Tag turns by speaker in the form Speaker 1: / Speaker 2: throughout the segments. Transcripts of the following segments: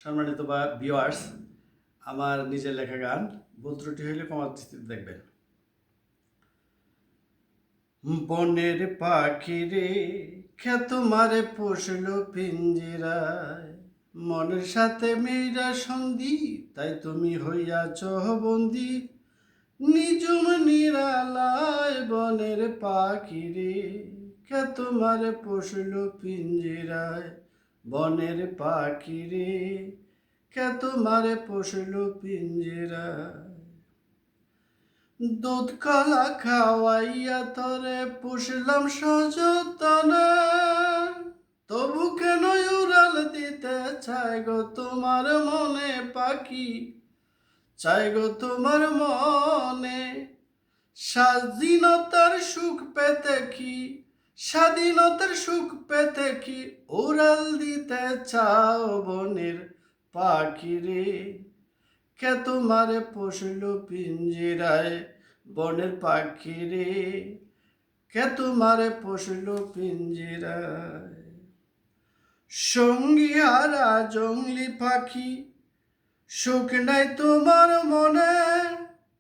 Speaker 1: সম্মানিত ভিউয়ার্স, আমার নিজের লেখা গান ভুল ত্রুটি হইলে ক্ষমার দৃষ্টিতে দেখবেন। বনের পাখি রে খ্যাত মারে পোষল পিঞ্জিরায়, মনের সাথে মেয়েরা সন্ধি, তাই তুমি হইয়াছ বন্দি নিজুম নিরালায়। বনের পাখি রে খ্যাত মারে পোষল পিঞ্জিরায়, বনের পাখি রে খ্যাত মারে পোষল পিঞ্জিরায়। দুধ কলা খাওয়াইয়া তরে পুষলাম সযতনে, তবু কেন উড়াল দিতে চাই গো তোমার মনে পাখি, চাই গো তোমার মনে। স্বাধীনতার সুখ পেতে কি, স্বাধীনতার সুখ পেতে কি উড়াল দিতে চাও বনের পাখি রে, কে তোমারে পোষল পিঞ্জিরায়, বনের পাখি রে কে তোমারে পোষল পিঞ্জিরায়। সঙ্গী হারা জঙ্গলি পাখি, সুখ নাই তোমার মনে,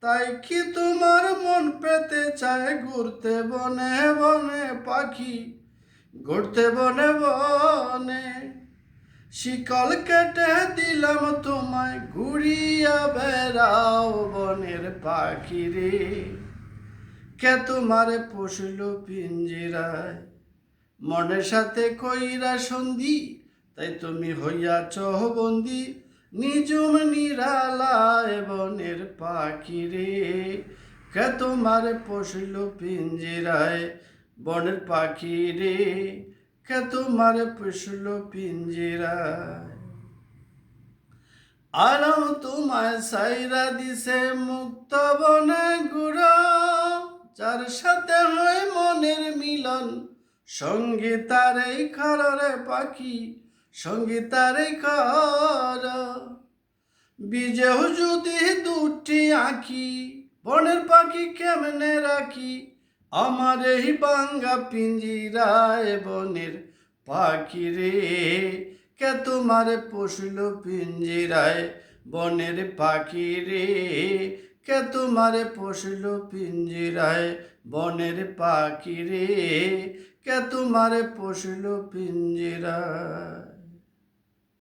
Speaker 1: তাই কি তোমার মন পেতে চায় ঘুরতে বনে বনে পাখি, ঘুরতে বনে বনে। শিকল কেটে দিলাম তোমায়, ঘুরিয়া বেড়াও বনের পাখি রে, কে তোমারে পোষল পিঞ্জিরায়, মনের সাথে কইরা সন্ধি, তাই তুমি হইয়াছ বন্দি নিজুম নিরালায়। বনের পাখি রে কে তোমারে পোষল পিঞ্জিরায়, বনের পাখি রে কে তোমারে পোষল পিঞ্জিরায়। আরাম তোমায় সাইরা দিছে মুক্ত বনে গুড়া, যার সাথে হয় মনের মিলন সঙ্গীতারেই খররে পাখি, সঙ্গীতারেই খর। বীজেও যদি দুটি আঁকি, বনের পাখি কেমনে রাখি আমার এই বাঙ্গা পিঞ্জিরায়। বনের পাখি রে কে তোমারে পোষল পিঞ্জিরায়, বনের পাখি রে কে তোমারে পোষল পিঞ্জিরায়, বনের পাখি রে কে তোমারে পোষল পিঞ্জিরায়।